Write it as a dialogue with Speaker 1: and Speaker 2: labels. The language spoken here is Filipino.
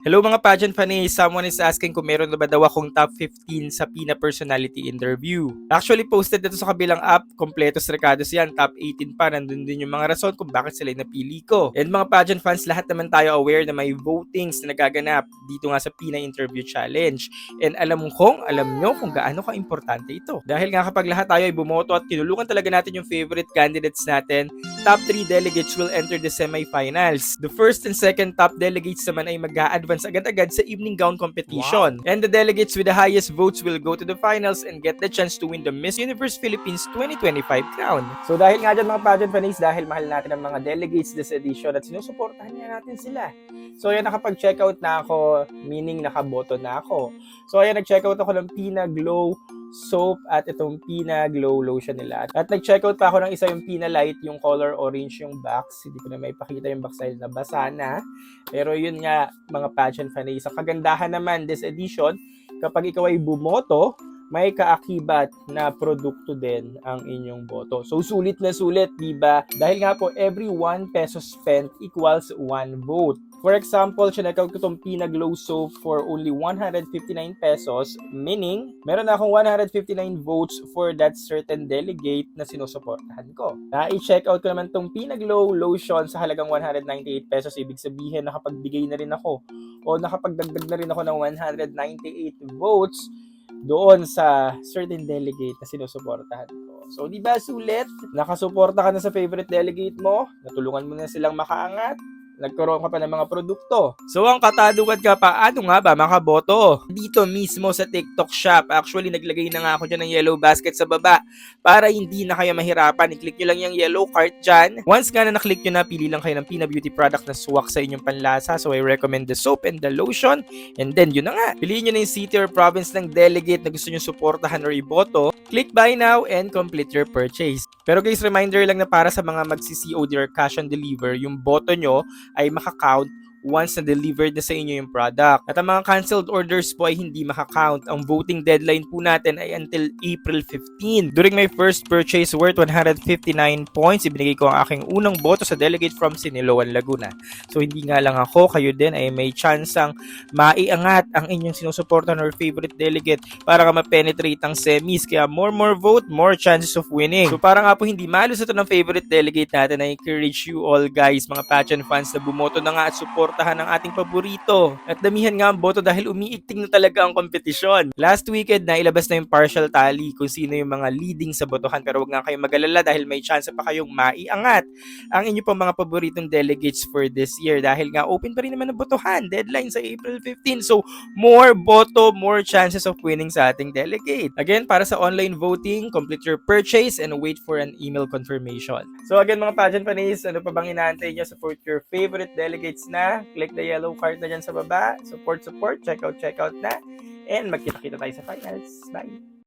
Speaker 1: Hello mga pageant fans, someone is asking kung meron na ba daw akong top 15 sa PINA personality interview. Actually posted dito sa kabilang app, kompletos recados yan, top 18 pa, nandun din yung mga rason kung bakit sila napili ko. And mga pageant fans, lahat naman tayo aware na may votings na nagaganap dito nga sa PINA Interview Challenge. And alam nyo kung gaano ka-importante ito. Dahil nga kapag lahat tayo ay bumoto at kinulungan talaga natin yung favorite candidates natin, top 3 delegates will enter the semifinals. The first and second top delegates naman ay mag-a-advance agad-agad sa evening gown competition. Wow. And the delegates with the highest votes will go to the finals and get the chance to win the Miss Universe Philippines 2025 crown. So dahil nga dyan mga pageant fans, dahil mahal natin ang mga delegates this edition at sinusuportahan nga natin sila. So ayan, nakapag-checkout na ako, meaning nakaboto na ako. So ayan, nag-checkout ako ng Pina Glow soap at itong Pina Glow lotion nila. At nag-checkout pa ako ng isa yung Pina Light, yung color orange yung box. Hindi ko na may pakita yung box dahil nabasa na. Pero yun nga, mga pageant fans, ang kagandahan naman this edition, kapag ikaw ay bumoto, may kaakibat na produkto din ang inyong boto. So, sulit na sulit, diba? Dahil nga po, every 1 peso spent equals 1 vote. For example, sinecount ko itong Pina Glow Soap for only 159 pesos, meaning, meron na akong 159 votes for that certain delegate na sinusuportahan ko. Na-i-check out ko naman itong Pina Glow Lotion sa halagang 198 pesos, ibig sabihin nakapagbigay na rin ako o nakapagdagdag na rin ako ng 198 votes doon sa certain delegate na sinusuportahan ko. So, di ba sulit? Nakasuporta ka na sa favorite delegate mo, natulungan mo na silang makaangat, nagkaroon ka pa ng mga produkto. So ang katanungan ka pa, ano nga ba makaboto? Dito mismo sa TikTok shop, actually naglagay na nga ako dyan ng yellow basket sa baba para hindi na kayo mahirapan. I-click nyo lang yung yellow cart dyan. Once nga na na-click nyo na, pili lang kayo ng Pina Beauty product na swak sa inyong panlasa. So I recommend the soap and the lotion. And then yun na nga, piliin nyo na yung city or province ng delegate na gusto nyo suportahan or iboto. Click buy now and complete your purchase. Pero guys, reminder lang na para sa mga magsi-COD or cash on deliver, yung boto nyo ay makakount once na delivered na sa inyo yung product. At ang mga canceled orders po ay hindi makakount. Ang voting deadline po natin ay until April 15. During my first purchase worth 159 points, ibinigay ko ang aking unang boto sa delegate from Siniloan, Laguna. So hindi nga lang ako, kayo din ay may chance ang maiangat ang inyong sinusuportan or favorite delegate para ka ma-penetrate ang semis. Kaya more vote, more chances of winning. So para nga po hindi malos ito ng favorite delegate natin, I encourage you all guys, mga pageant fans na bumoto na nga at support ng ating paborito. At damihan nga ang boto dahil umiikting na talaga ang kompetisyon. Last weekend na ilabas na yung partial tally kung sino yung mga leading sa botohan, pero wag nga kayong mag-alala dahil may chance pa kayong maiangat ang inyo pang mga paboritong delegates for this year dahil nga open pa rin naman ang botohan. Deadline sa April 15. So more boto, more chances of winning sa ating delegate. Again, para sa online voting, complete your purchase and wait for an email confirmation. So again mga pageant fans, ano pa bang inaantay nyo? Support your favorite delegates na. Click the yellow card na dyan sa baba. Support. Check out na. And magkita-kita tayo sa finals. Bye!